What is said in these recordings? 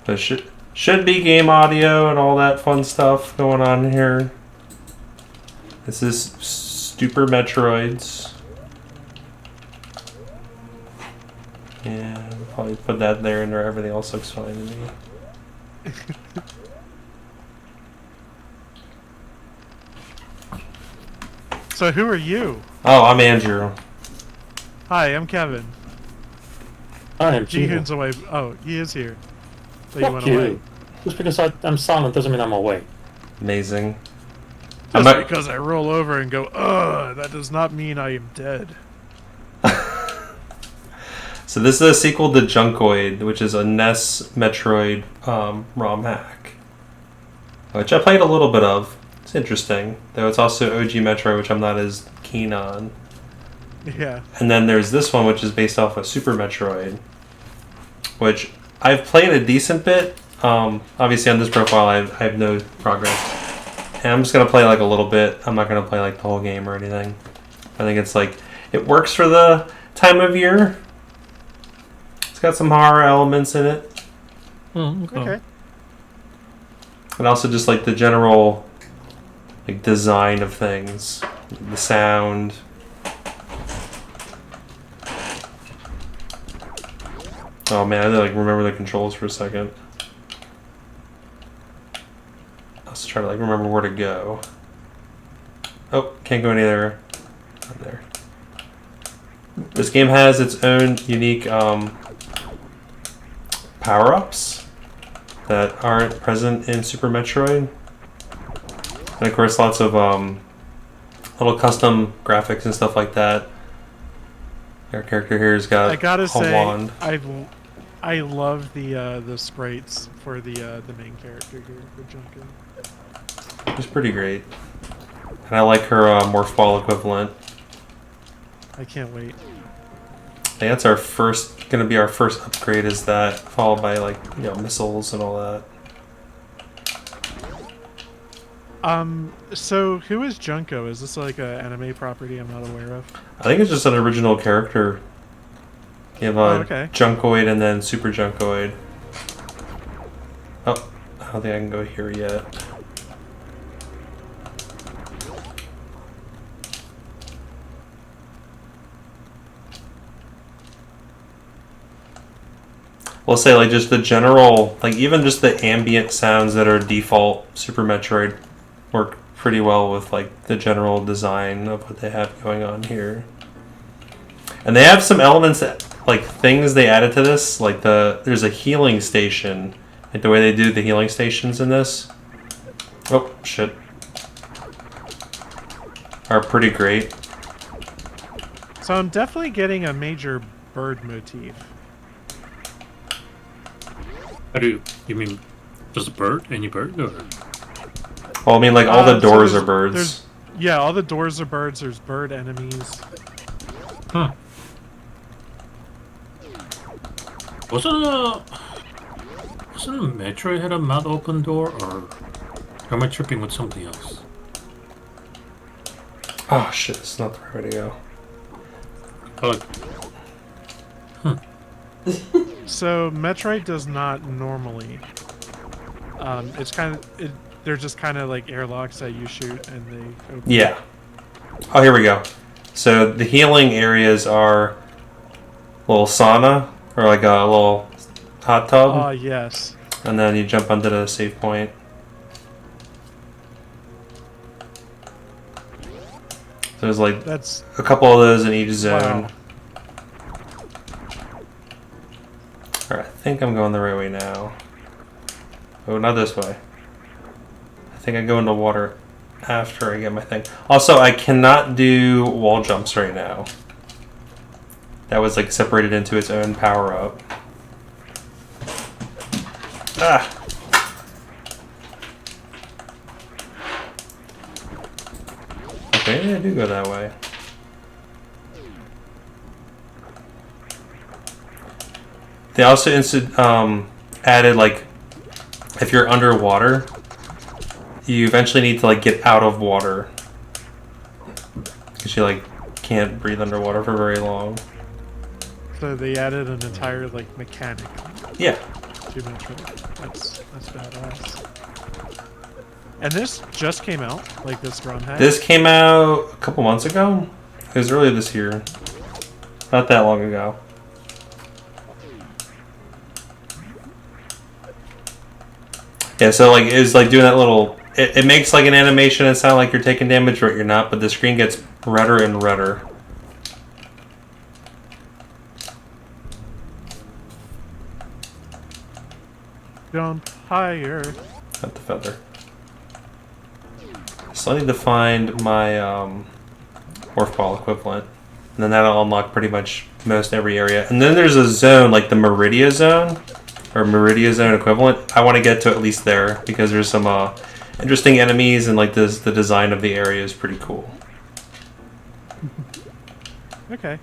But should be game audio and all that fun stuff going on here. This is Super Metroids. Yeah, we'll probably put that there and everything else looks fine to me. So who are you? Oh, I'm Andrew. Hi, I'm Kevin. Hi, I'm Jihun's Jihun. away. Oh, he is here. But he Fuck went you. away. Just because I'm silent doesn't mean I'm away. Amazing. Just because I roll over and go, ugh, that does not mean I am dead. So this is a sequel to Junkoid, which is a NES Metroid ROMhack, which I played a little bit of. It's interesting, though it's also OG Metroid, which I'm not as keen on. Yeah. And then there's this one, which is based off of Super Metroid, which I've played a decent bit. Obviously on this profile I have no progress. And I'm just going to play like a little bit. I'm not going to play like the whole game or anything. I think it's like, it works for the time of year. It's got some horror elements in it. Okay. And also just like the general like design of things. The sound. Oh man, I had to like remember the controls for a second. I was trying to like remember where to go. Oh, can't go anywhere. Not there. This game has its own unique power-ups that aren't present in Super Metroid. And of course lots of little custom graphics and stuff like that. Our character here has got I gotta a say, wand. I love the sprites for the main character here for Junkoid. It's pretty great. And I like her morph ball equivalent. I can't wait. I think that's our first, gonna be our first upgrade is that, followed by like, you know, missiles and all that. So who is Junko? Is this like an anime property I'm not aware of? I think it's just an original character. You have okay. Junkoid and then Super Junkoid. Oh, I don't think I can go here yet. We'll say like just the general, like even just the ambient sounds that are default Super Metroid work pretty well with like the general design of what they have going on here. And they have some elements that, like things they added to this, like there's a healing station, like the way they do the healing stations in this. Oh shit. Are pretty great. So I'm definitely getting a major bird motif. How do you mean just a bird? Any bird? Or? Well, I mean like all the So doors there's- are birds. Yeah, all the doors are birds. There's bird enemies. Huh. Wasn't a Metroid had a mouth open door, or am I tripping with something else? Oh shit, it's not the right way to go. Oh, So Metroid does not normally. It's kind of they're just kind of like airlocks that you shoot and they open. Yeah. Oh, here we go. So the healing areas are a little sauna, or like a little hot tub. Ah, yes. And then you jump onto the save point. So there's like That's a couple of those in each zone. wow. Alright, I think I'm going the right way now. Oh, not this way. I think I go into water after I get my thing. Also, I cannot do wall jumps right now. That was like separated into its own power up. Ah! Okay, maybe I do go that way. They also added like, if you're underwater, you eventually need to like get out of water because you like can't breathe underwater for very long. So they added an entire like mechanic Yeah. to Metroid. That's badass. And this just came out, like this ROMhack. This came out a couple months ago. It was earlier this year. Not that long ago. Yeah, so like it's like doing that little. It makes like an animation and sound like you're taking damage, but you're not. But the screen gets redder and redder. Jump higher. Not the feather. So I need to find my morph ball equivalent, and then that'll unlock pretty much most every area. And then there's a zone like the Meridia zone, or Meridia zone equivalent. I want to get to at least there because there's some interesting enemies, and like this, the design of the area is pretty cool. Okay.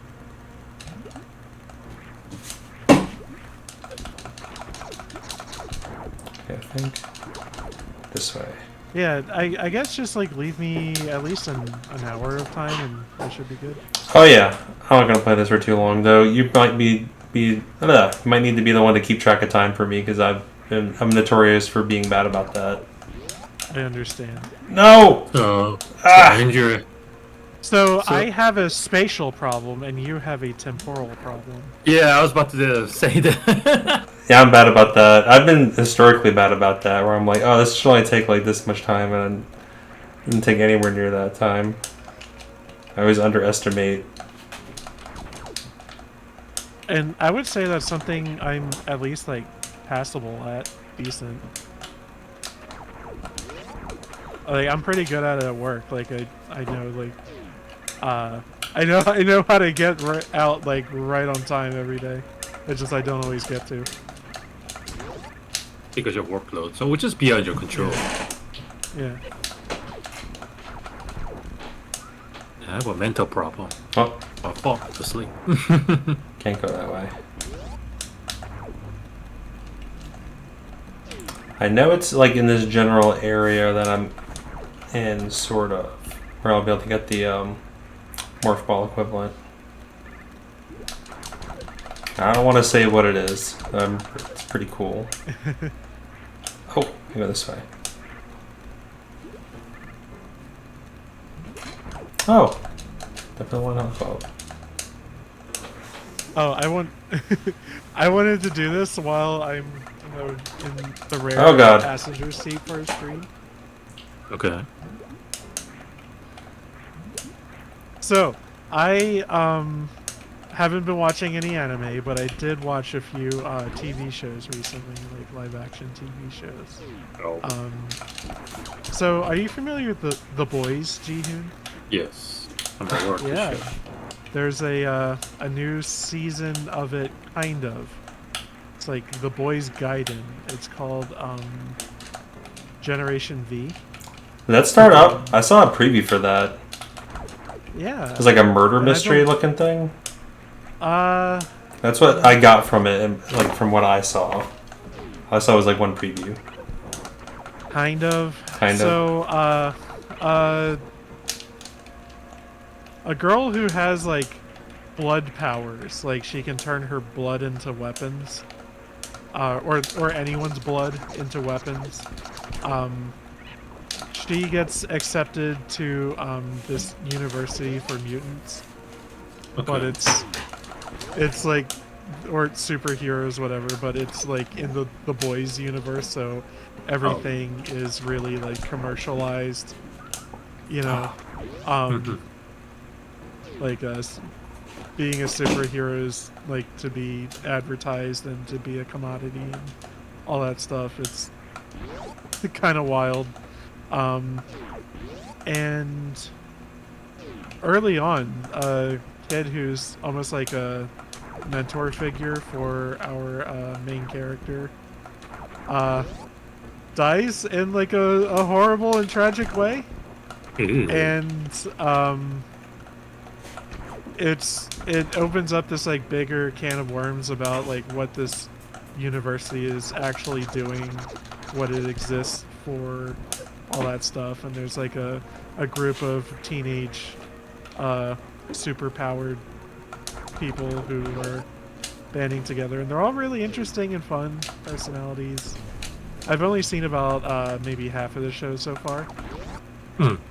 Okay, I think this way. Yeah, I guess just like leave me at least an hour of time and I should be good. Oh yeah, I'm not gonna play this for too long though. You might you might need to be the one to keep track of time for me because I'm notorious for being bad about that. I understand. No. Injury. So I have a spatial problem and you have a temporal problem. Yeah, I was about to say that. Yeah, I'm bad about that. I've been historically bad about that, where I'm like, oh, this should only take like this much time, and it didn't take anywhere near that time. I always underestimate. And I would say that's something I'm at least like passable at, decent. Like I'm pretty good at it at work. Like I know like I know how to get out like right on time every day. It's just I don't always get to. Because your workload, so which is beyond your control. Yeah. I have a mental problem. Oh, I fall asleep. can't go that way. I know it's like in this general area that I'm in, sort of, where I'll be able to get the morph ball equivalent. I don't want to say what it is. It's pretty cool. Oh, I go this way. Oh, definitely want to help out. Oh, I wanted to do this while I'm in the rare Oh, God. passenger seat for a screen. Okay. So, I haven't been watching any anime, but I did watch a few TV shows recently, like live-action TV shows. Oh. So, are you familiar with the Boys, Jihun? Yes. I'm at work. Yeah. There's a new season of it, kind of. It's like The Boys Gaiden. It's called Generation V. Did that start up? I saw a preview for that. Yeah. It was like a murder And I mystery don't- looking thing. That's That's what I got from it, and like from what I saw. All I saw was like one preview. Kind of. Kind of. So, a girl who has like blood powers, like she can turn her blood into weapons, or anyone's blood into weapons. She gets accepted to this university for mutants, Okay. but it's like, or it's superheroes, whatever. But it's like in the boys universe, so everything is really like commercialized. You know, like being a superhero is like to be advertised and to be a commodity and all that stuff. It's kind of wild. And early on, a kid who's almost like a mentor figure for our main character dies in like a horrible and tragic way. And it opens up this like bigger can of worms about like what this university is actually doing, what it exists for, all that stuff. And there's like a group of teenage super powered people who are banding together, and they're all really interesting and fun personalities. I've only seen about maybe half of the show so far.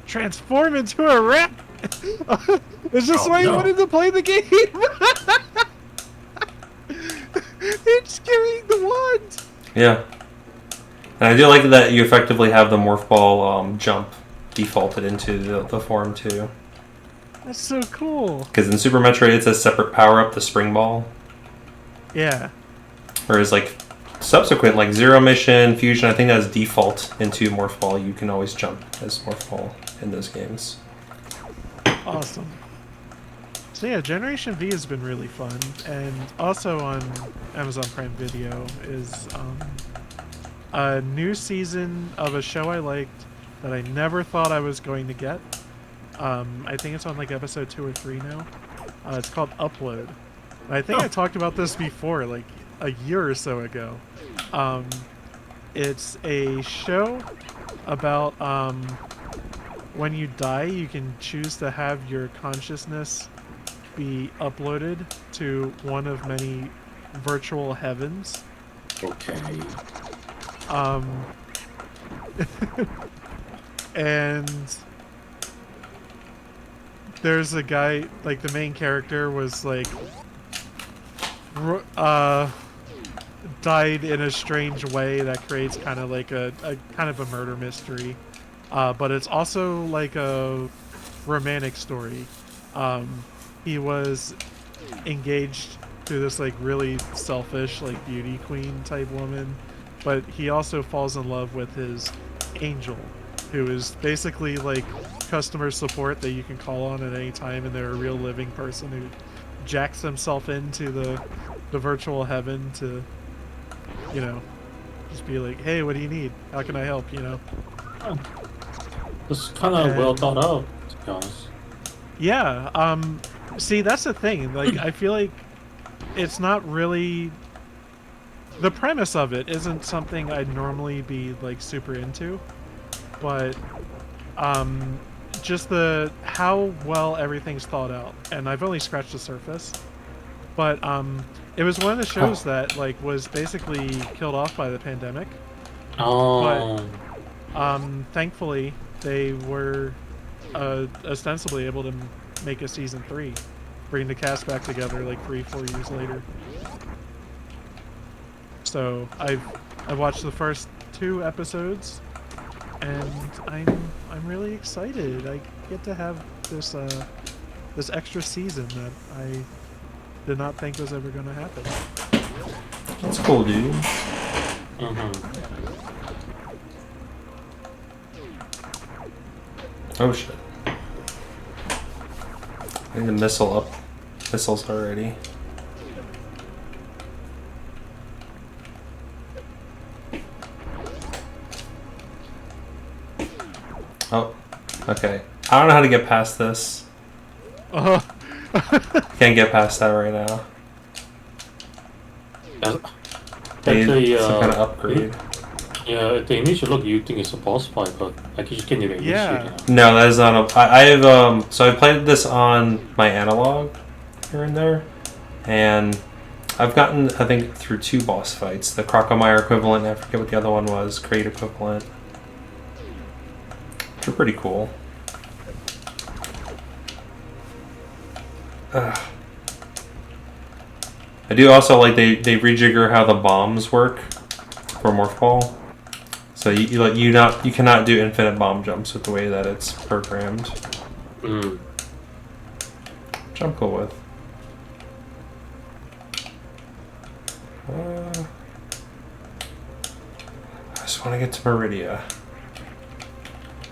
Transform into a rat! It's just why I wanted to play the game! It's carrying the wand! Yeah. And I do like that you effectively have the Morph Ball jump defaulted into the form too. That's so cool. Because in Super Metroid it's a separate power-up, the Spring Ball. Yeah. Whereas like subsequent, like Zero Mission, Fusion, I think that's default into Morph Ball. You can always jump as Morph Ball in those games. Awesome. So yeah, Generation V has been really fun, and also on Amazon Prime Video is a new season of a show I liked that I never thought I was going to get. I think it's on like episode 2 or 3 now. It's called Upload. I think I talked about this before, like a year or so ago. It's a show about when you die, you can choose to have your consciousness be uploaded to one of many virtual heavens. Okay. And there's a guy, like the main character was like died in a strange way that creates kind of like a kind of a murder mystery, but it's also like a romantic story. He was engaged to this like really selfish like beauty queen type woman, but he also falls in love with his angel, who is basically like customer support that you can call on at any time, and they're a real living person who jacks himself into the virtual heaven to, you know, just be like, hey, what do you need? How can I help? You know? It's kind of well thought out, to be honest. Yeah. See, that's the thing. Like, I feel like it's not really... The premise of it isn't something I'd normally be, like, super into. But, just how well everything's thought out. And I've only scratched the surface. But, it was one of the shows that, like, was basically killed off by the pandemic. Oh. But, thankfully, they were, ostensibly able to make a season 3, bring the cast back together like 3-4 years later. So I watched the first 2 episodes, and I'm really excited. I get to have this this extra season that I did not think was ever going to happen. That's cool, dude. Oh shit. I need the missiles already. Oh, okay. I don't know how to get past this. Can't get past that right now. Need some kind of upgrade. Yeah, the initial look you think it's a boss fight, but like you just can't even initiate it. Yeah. No, that is not a... I have, so I played this on my analog here and there, and I've gotten, I think, through 2 boss fights. The Crocomire equivalent, I forget what the other one was, Crate equivalent. Which are pretty cool. I do also like they rejigger how the bombs work for Morph Ball. So you cannot do infinite bomb jumps with the way that it's programmed. Which I'm cool with. I just want to get to Meridia.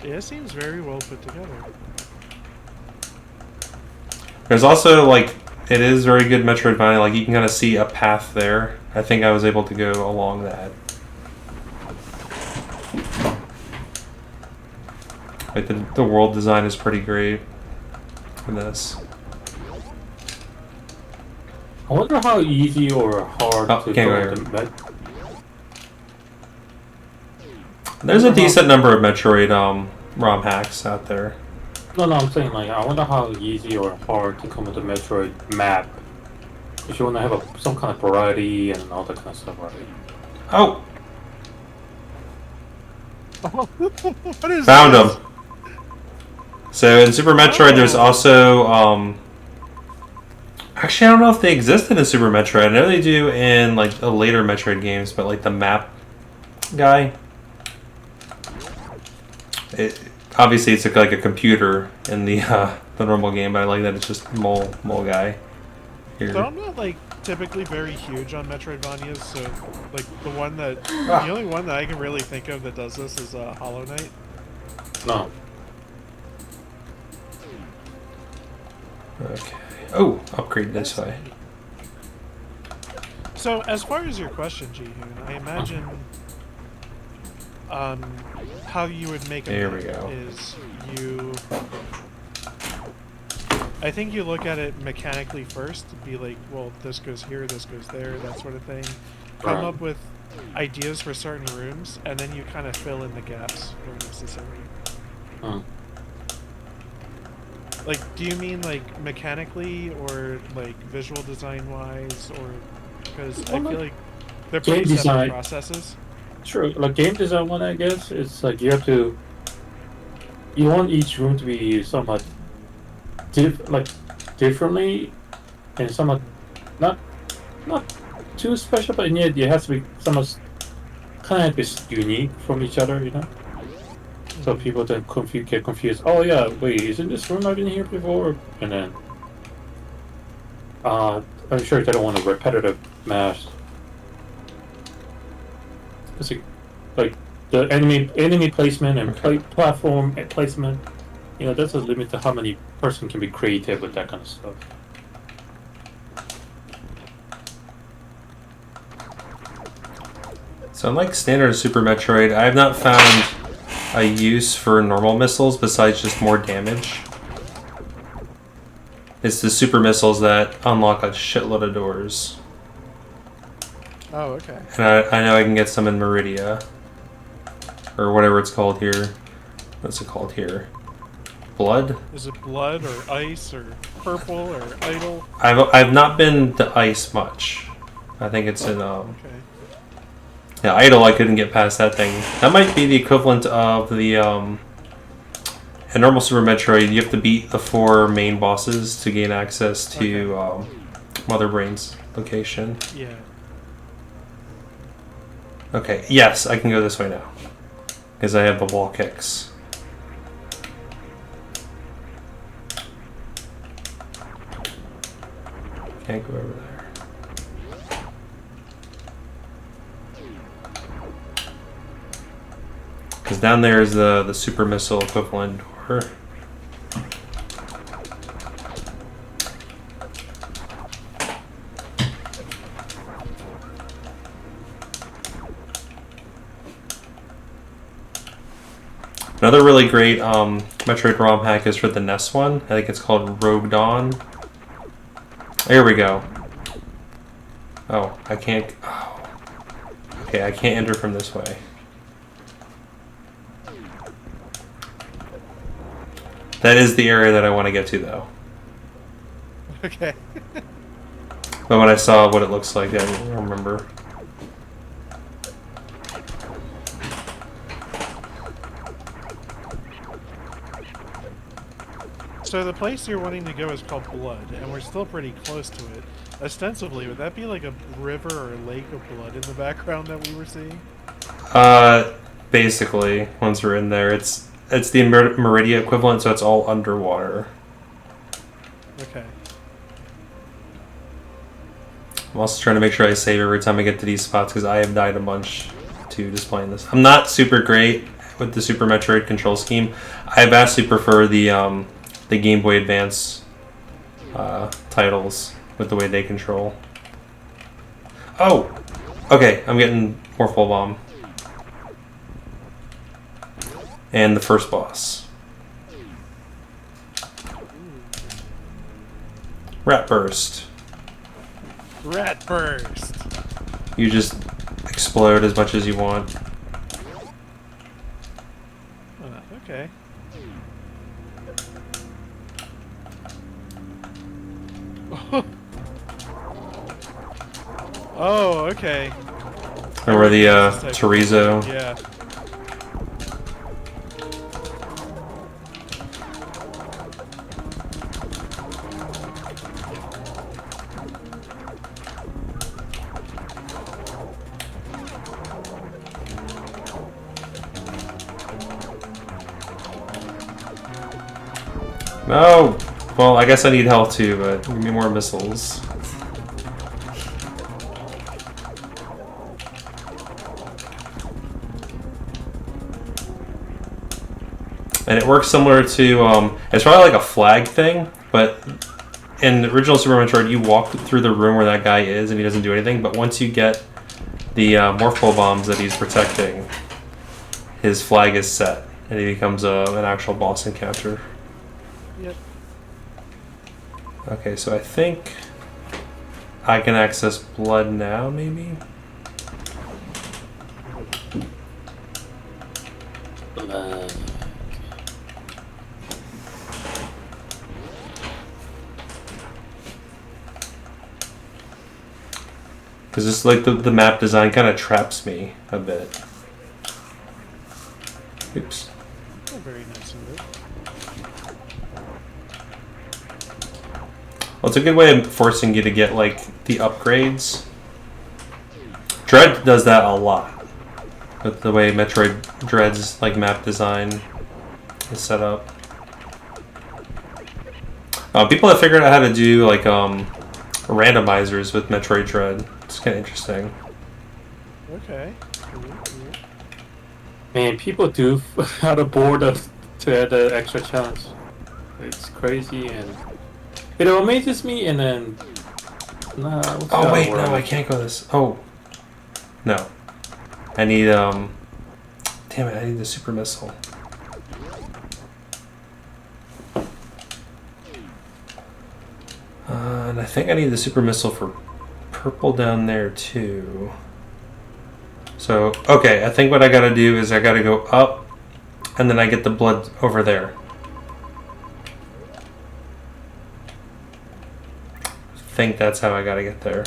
Yeah, it seems very well put together. There's also, like, it is very good Metroidvania. Like, you can kind of see a path there. I think I was able to go along that. Like, the world design is pretty great for this. I wonder how easy or hard to go to Met. There's a decent number of Metroid ROM hacks out there. No, I'm saying like I wonder how easy or hard to come with the Metroid map if you want to have some kind of variety and all that kind of stuff, right? Oh, What is found this? him. So in Super Metroid, there's Oh. also actually, I don't know if they existed in Super Metroid. I know they do in like the later Metroid games, but like the map guy, obviously it's like a computer in the normal game, but I like that it's just mole guy here. So I'm not like typically very huge on Metroidvanias, so like the Ah. only one that I can really think of that does this is Hollow Knight. No. Okay. Oh, upgrade this way. So as far as your question, Jihun, I imagine how you would make a There map we go. is I think you look at it mechanically first, be like, well, this goes here, this goes there, that sort of thing. Come Right. up with ideas for certain rooms, and then you kind of fill in the gaps where necessary. Hmm. Like, do you mean like mechanically or like visual design wise, or because I Well, feel like they're game pretty separate design. processes. Sure, like game design one, I guess, it's like you have to. You want each room to be somewhat differently, and somewhat not too special, but yet it has to be somewhat kind of unique from each other, you know. So people then get confused. Oh yeah, wait, isn't this room I've been here before? And then, I'm sure they don't want a repetitive mash. It's like the enemy placement and platform placement. You know, that's a limit to how many person can be creative with that kind of stuff. So unlike standard Super Metroid, I have not found a use for normal missiles besides just more damage. It's the super missiles that unlock a shitload of doors. Oh, okay. And I know I can get some in Meridia. Or whatever it's called here. What's it called here? Blood? Is it blood or ice or purple or idol? I've not been to ice much. I think it's in Okay. yeah, idol. I couldn't get past that thing. That might be the equivalent of the in normal Super Metroid. You have to beat the 4 main bosses to gain access to Mother Brain's location. Yeah. Okay, yes, I can go this way now because I have the wall kicks. Can't go over there. Because down there is the super missile equivalent door. Another really great Metroid ROM hack is for the NES one. I think it's called Rogue Dawn. Here we go. Oh, I can't. Oh. Okay, I can't enter from this way. That is the area that I want to get to, though. Okay. But when I saw what it looks like, I didn't remember. So the place you're wanting to go is called Blood, and we're still pretty close to it. Ostensibly, would that be like a river or a lake of blood in the background that we were seeing? Basically, once we're in there, it's the Meridia equivalent, so it's all underwater. Okay. I'm also trying to make sure I save every time I get to these spots because I have died a bunch to just playing this. I'm not super great with the Super Metroid control scheme. I vastly prefer the Game Boy Advance titles with the way they control. Oh! Okay, I'm getting more full bomb. And the first boss. Rat Burst. Rat burst. You just explode as much as you want. Okay. Oh, okay. Remember the This type of- chorizo? Yeah. No! Well, I guess I need health too, but give me more missiles. And it works similar to, it's probably like a flag thing, but in the original Super Metroid, you walk through the room where that guy is and he doesn't do anything, but once you get the Morphle bombs that he's protecting, his flag is set, and he becomes an actual boss encounter. Yep. Okay, so I think I can access blood now, maybe? Because it's like the map design kind of traps me a bit. Oops. Oh, very nice of it. Well, it's a good way of forcing you to get like the upgrades. Dread does that a lot. With the way Metroid Dread's like map design is set up. People have figured out how to do like randomizers with Metroid Dread. It's kind of interesting. Okay. Cool, cool. Man, people do out of bored to add the extra challenge. It's crazy and it amazes me. And then Oh wait, no, I can't go this. Oh, no, I need damn it, I need the super missile. And I think I need the super missile for purple down there too. So, okay, I think what I gotta do is I gotta go up, and then I get the blood over there. I think that's how I gotta get there.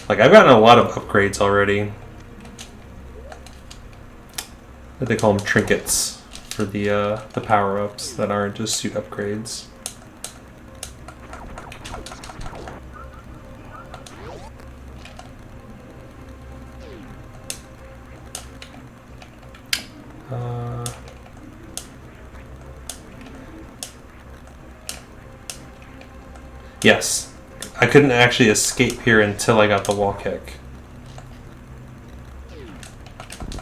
Like, I've gotten a lot of upgrades already. What they call them, trinkets. For the power-ups that aren't just suit upgrades. Yes. I couldn't actually escape here until I got the wall kick.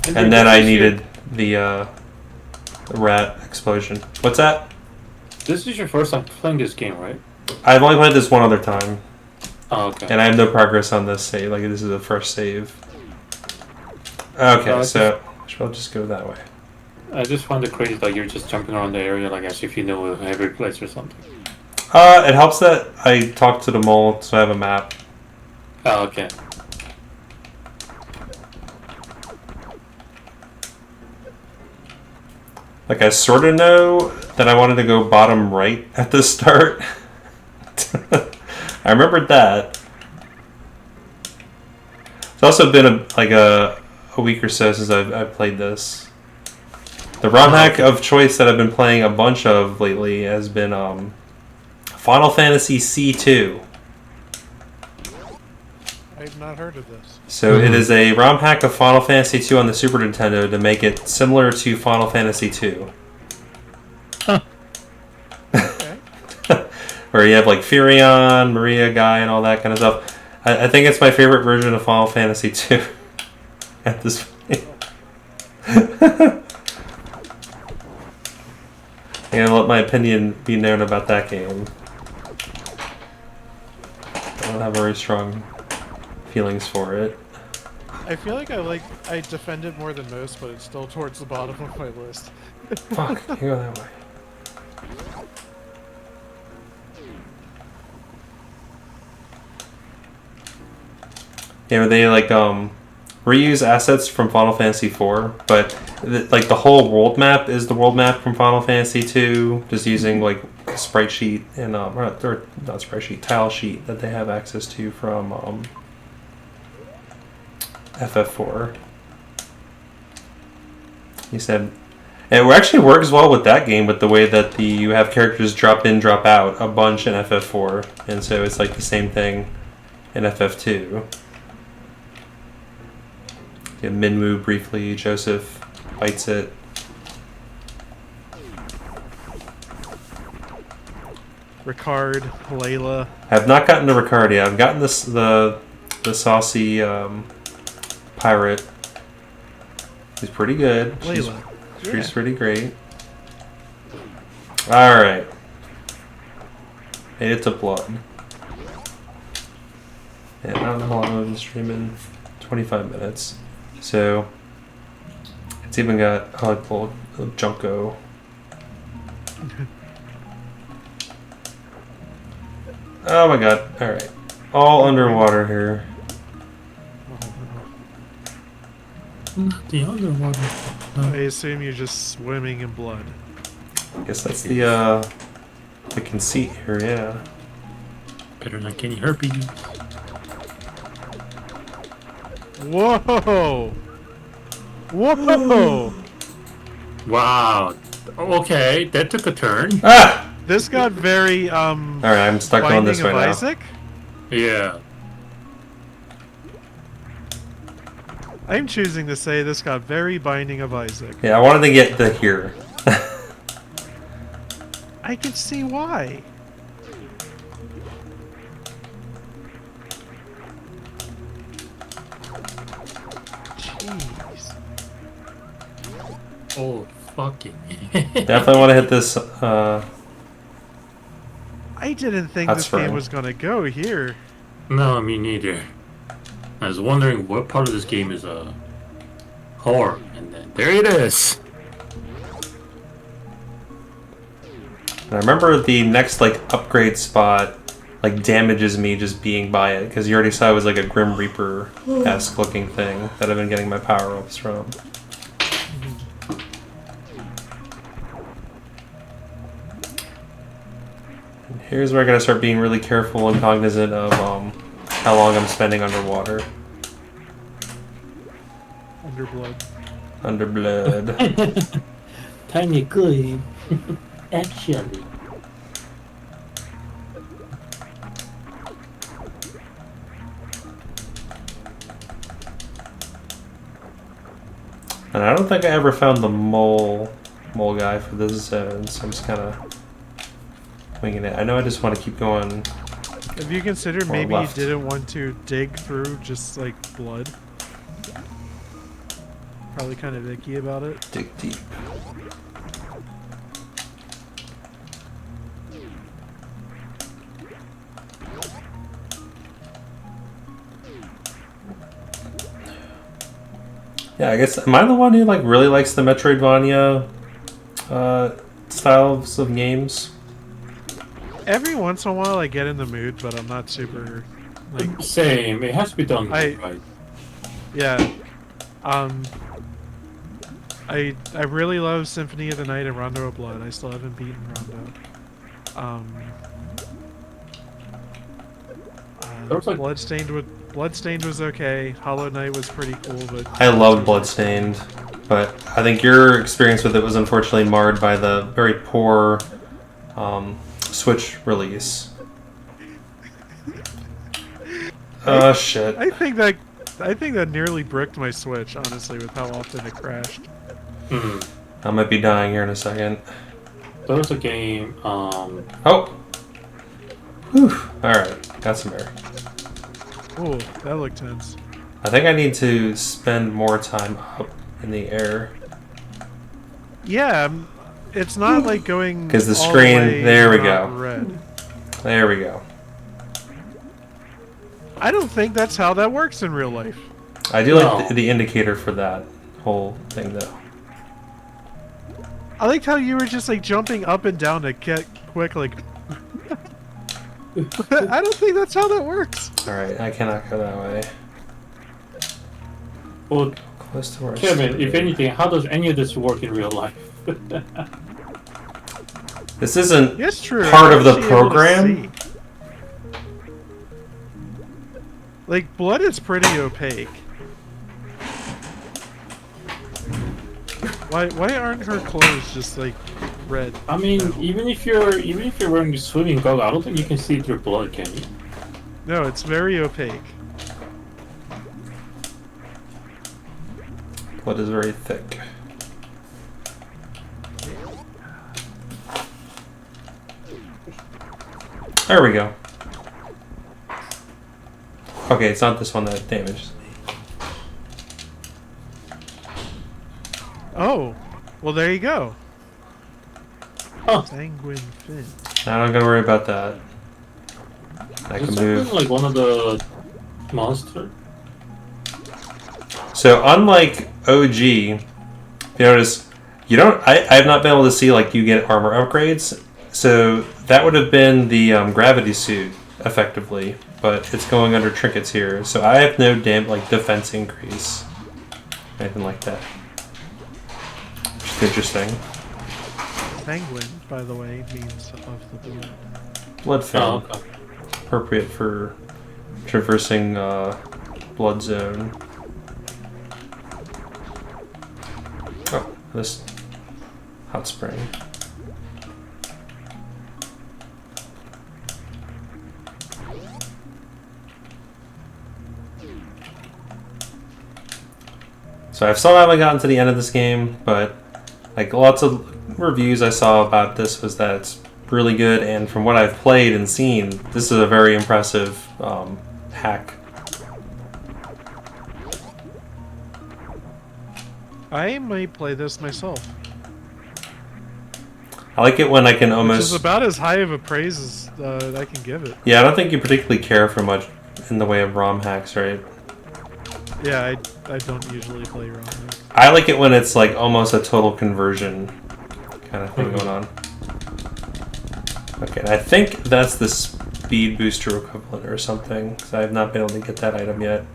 And then I needed the rat explosion. What's that? This is your first time playing this game, right? I've only played this one other time. Oh, okay. And I have no progress on this save. Like, this is the first save. Okay, so I'll just go that way. I just found it crazy that you're just jumping around the area like as if you know every place or something. It helps that I talked to the mole, so I have a map. Oh, okay. Like, I sort of know that I wanted to go bottom right at the start. I remembered that. It's also been a week or so since I've played this. The ROMhack of choice that I've been playing a bunch of lately has been Final Fantasy C2. I've not heard of this. So it is a ROM hack of Final Fantasy II on the Super Nintendo to make it similar to Final Fantasy II. Huh. Okay. Where you have like Furion, Maria Guy, and all that kind of stuff. I think it's my favorite version of Final Fantasy II at this point. I'm gonna let my opinion be known about that game. I don't have very strong feelings for it. I feel like I defend it more than most, but it's still towards the bottom of my list. Fuck, you go that way. Yeah, they like reuse assets from Final Fantasy IV, but like the whole world map is the world map from Final Fantasy II, just using like a sprite sheet and or not sprite sheet, tile sheet that they have access to from FF4. He said it actually works well with that game, with the way that you have characters drop in, drop out a bunch in FF4, and so it's like the same thing in FF2. Yeah, Minmu briefly, Joseph bites it. Ricard, Layla. I have not gotten to Ricard yet. I've gotten the saucy pirate. He's pretty good. Layla. She's pretty great. Alright. Made it to blood. And I don't know how long I've been streaming. 25 minutes. So it's even got a little Junko. Oh my god. Alright. All underwater here. The underwater. I assume you're just swimming in blood. I guess that's the conceit here, yeah. Better not get any herpes. Whoa! Whoa! Wow. Okay, that took a turn. Ah! This got very Alright, I'm stuck on this Binding right of now. Isaac? Yeah. I'm choosing to say this got very Binding of Isaac. Yeah, I wanted to get the here. I can see why. Jeez. Oh, fucking. Definitely want to hit this. I didn't think That's this game fine. was gonna go here. No, me neither. I was wondering what part of this game is horror, and then there it is. And I remember the next like upgrade spot like damages me just being by it, because you already saw it was like a Grim Reaper-esque looking thing that I've been getting my power ups from. And here's where I gotta start being really careful and cognizant of how long I'm spending underwater. Underblood. Under blood. Tiny good. Actually. And I don't think I ever found the mole guy for this zone, so I'm just kind of winging it. I know I just want to keep going. Have you considered Or maybe you left. didn't want to dig through just like blood? Probably kind of icky about it. Dig deep. Yeah, I guess, am I the one who like really likes the Metroidvania styles of games? Every once in a while I get in the mood, but I'm not super like Same. It has to be done I- right. yeah. I really love Symphony of the Night and Rondo of Blood. I still haven't beaten Rondo. There was, like- Bloodstained was okay. Hollow Knight was pretty cool, but I love Bloodstained, but I think your experience with it was unfortunately marred by the very poor Switch release. Oh shit. I think that nearly bricked my Switch, honestly, with how often it crashed. I might be dying here in a second. There was a game, Oh! Whew. Alright, got some air. Oh, that looked tense. I think I need to spend more time up in the air. Yeah, it's not like going 'Cause the all screen- way there we not go. Red. There we go. I don't think that's how that works in real life. I do No. like the indicator for that whole thing though. I liked how you were just like jumping up and down to get quick, like. I don't think that's how that works. Alright, I cannot go that way. well, Close to where I Kevin, started. if anything, how does any of this work in real life? This isn't Yes, true. part I'm of the actually able to program. see. Like, blood is pretty opaque. Why aren't her clothes just like red? I mean, No. even if you're wearing the swimming goggles, I don't think you can see through blood, can you? No, it's very opaque. Blood is very thick. There we go. Okay, it's not this one that damages me. Oh, well there you go. Huh. Sanguine fin. I'm not gonna worry about that. I can Is move. that like one of the monsters? So unlike OG, you notice you don't. I have not been able to see like you get armor upgrades. So that would have been the gravity suit effectively, but it's going under trinkets here. So I have no defense increase, anything like that. Which is interesting. Sanguine, by the way, means of the blood. Blood fin, Oh, okay. appropriate for traversing blood zone. Oh, this hot spring. So I still haven't gotten to the end of this game, but like lots of reviews I saw about this was that it's really good, and from what I've played and seen, this is a very impressive hack. I might play this myself. I like it when I can Which almost... is about as high of a praise as I can give it. Yeah, I don't think you particularly care for much in the way of ROM hacks, right? Yeah, I don't usually play ROMhack. I like it when it's like almost a total conversion kind of thing going on. Okay, and I think that's the speed booster equivalent or something, because I have not been able to get that item yet.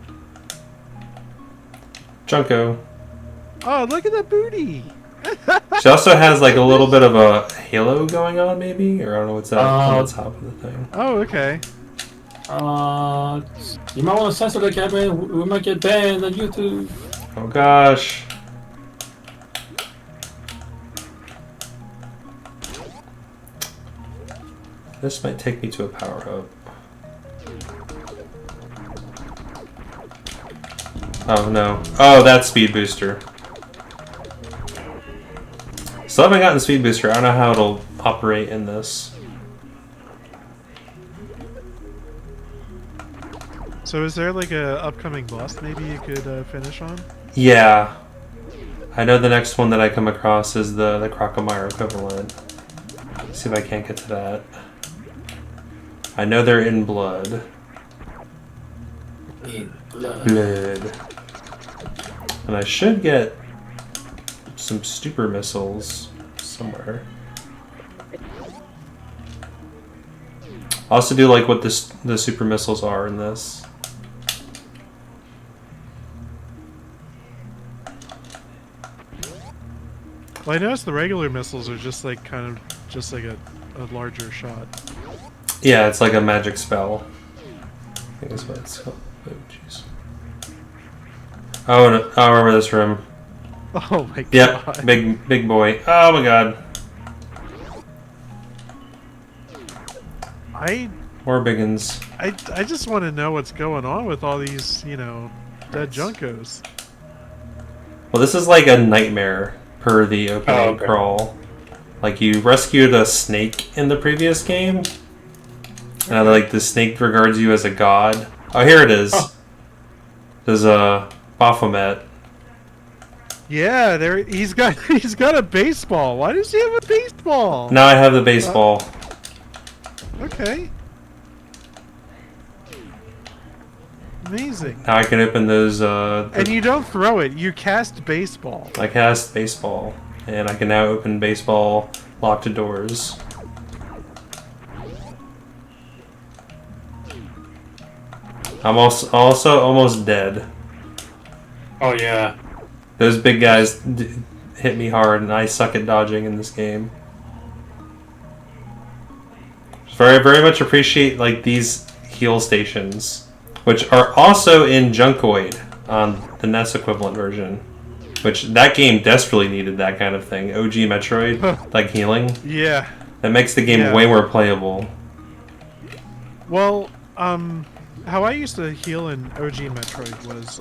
Junko. Oh, look at that booty! She also has like a little bit of a halo going on, maybe? Or I don't know what's that on the top of the thing. Oh, okay. You might want to censor that, Kevin. We might get banned on YouTube. Oh gosh. This might take me to a power up. Oh no. Oh, that's speed booster. Still haven't gotten speed booster. I don't know how it'll operate in this. So is there like a upcoming boss maybe you could finish on? Yeah. I know the next one that I come across is the Crocomire equivalent. Let's see if I can't get to that. I know they're in blood. In blood. Blood. And I should get some super missiles somewhere. I'll also do like what the super missiles are in this. Well, I noticed the regular missiles are just like kind of just like a larger shot. Yeah, it's like a magic spell. I think that's what it's called. Oh, jeez. Oh, no, I remember this room. Oh my god. Yep, big boy. Oh my god. More biggins. I just want to know what's going on with all these, you know, dead Junkos. Well, this is like a nightmare per the opening crawl. Like you rescued a snake in the previous game, and like the snake regards you as a god. Oh, here it is. Oh. There's a Baphomet. Yeah, there he's got a baseball. Why does he have a baseball? Now I have the baseball. Okay. Amazing. Now I can open those. And you don't throw it. You cast baseball. I cast baseball, and I can now open baseball locked doors. I'm also almost dead. Oh yeah. Those big guys hit me hard, and I suck at dodging in this game. very much appreciate like these heal stations, which are also in Junkoid on the NES equivalent version. Which that game desperately needed that kind of thing. OG Metroid, like healing. Yeah. That makes the game way more playable. Well, how I used to heal in OG Metroid was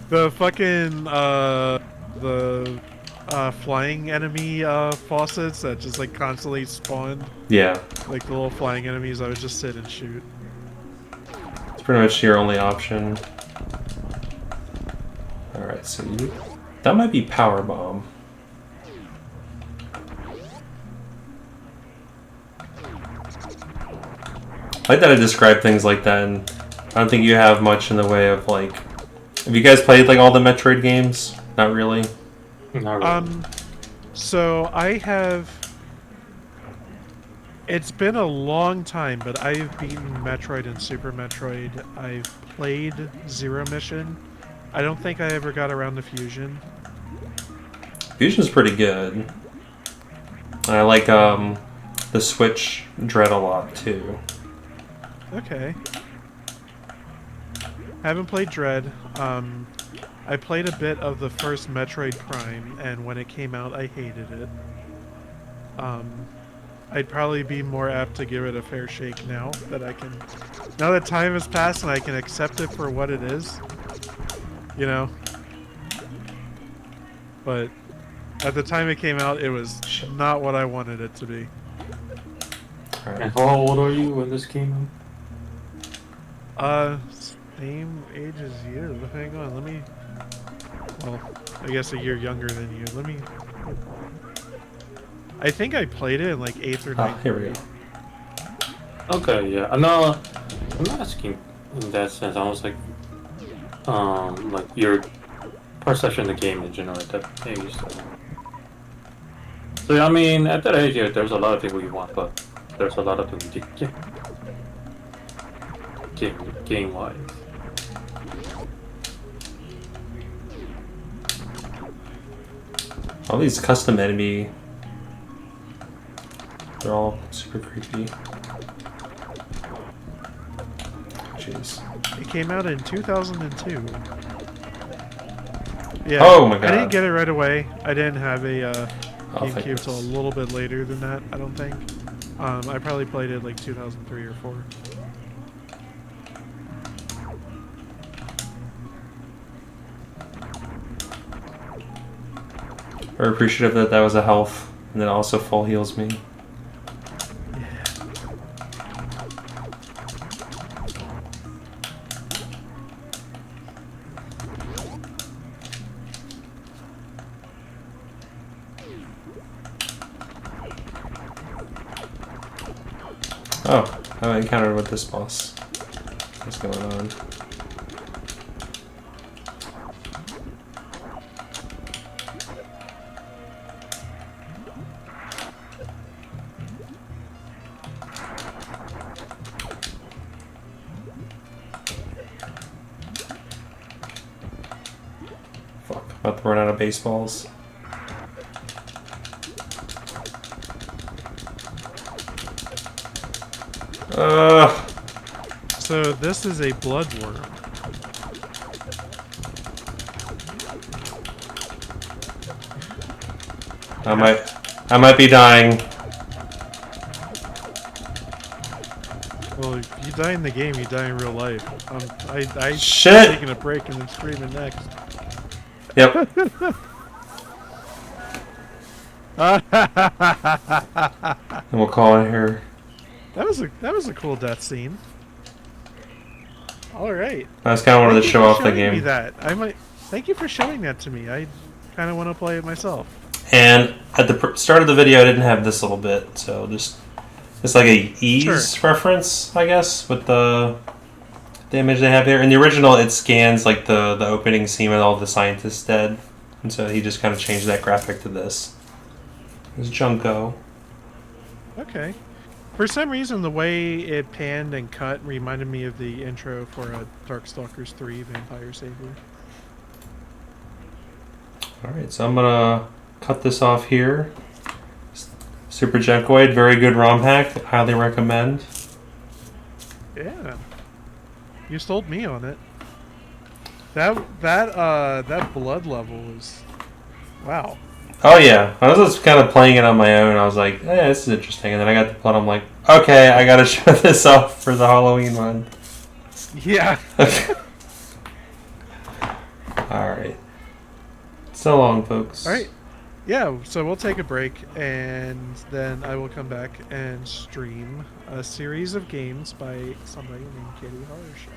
the fucking the flying enemy faucets that just like constantly spawned. Yeah. Like the little flying enemies, I would just sit and shoot. It's pretty much your only option. Alright, so you... That might be Power Bomb. I like that I describe things like that, and I don't think you have much in the way of, like... Have you guys played, like, all the Metroid games? Not really? Not really. So I have... It's been a long time, but I've beaten Metroid and Super Metroid. I've played Zero Mission. I don't think I ever got around to Fusion. Fusion's pretty good. I like, the Switch Dread a lot, too. Okay. Haven't played Dread. I played a bit of the first Metroid Prime, and when it came out, I hated it. I'd probably be more apt to give it a fair shake now that I can... Now that time has passed and I can accept it for what it is. You know? But at the time it came out, it was not what I wanted it to be. And how old are you when this came out? Same age as you. Hang on, let me... Well, I guess a year younger than you. Let me... I think I played it in like 8th or 9th. Here we go. Okay, yeah. I'm not asking in that sense. I was like your perception of the game in general at that age. So I mean, at that age, yeah, there's a lot of people you want, but there's a lot of people you did get game-wise. All these custom enemy... They're all super creepy. Jeez. It came out in 2002. Yeah. Oh my god. I didn't get it right away. I didn't have a thank GameCube till a goodness. little bit later than that, I don't think. I probably played it like 2003 or 4. Very appreciative that that was a health, and then also full heals me. Oh, I haven't encountered with this boss. What's going on? Fuck, about to run out of baseballs. So this is a bloodworm. I might be dying. Well, if you die in the game, you die in real life. I Shit! taking a break and then screaming next. Yep. And we'll call it here. That was a cool death scene. All right. I just kind of wanted to show off the Thank you for showing me game. that. Thank you for showing that to me. I kind of want to play it myself. And at the start of the video, I didn't have this little bit, so just it's like a ease reference, I guess, with the image they have here. In the original, it scans like the opening scene with all the scientists dead, and so he just kind of changed that graphic to this. It's Junko. Okay. For some reason, the way it panned and cut reminded me of the intro for Darkstalkers 3 Vampire Savior. Alright, so I'm gonna cut this off here. Super Junkoid, very good ROM hack. Highly recommend. Yeah. You sold me on it. That blood level is, wow. Oh yeah, I was just kind of playing it on my own. I was like, this is interesting. And then I got the plot. I'm like, okay, I gotta show this off for the Halloween one. Yeah. Alright. So long, folks. Alright. Yeah, so we'll take a break, and then I will come back and stream a series of games by somebody named Kitty Horror Show.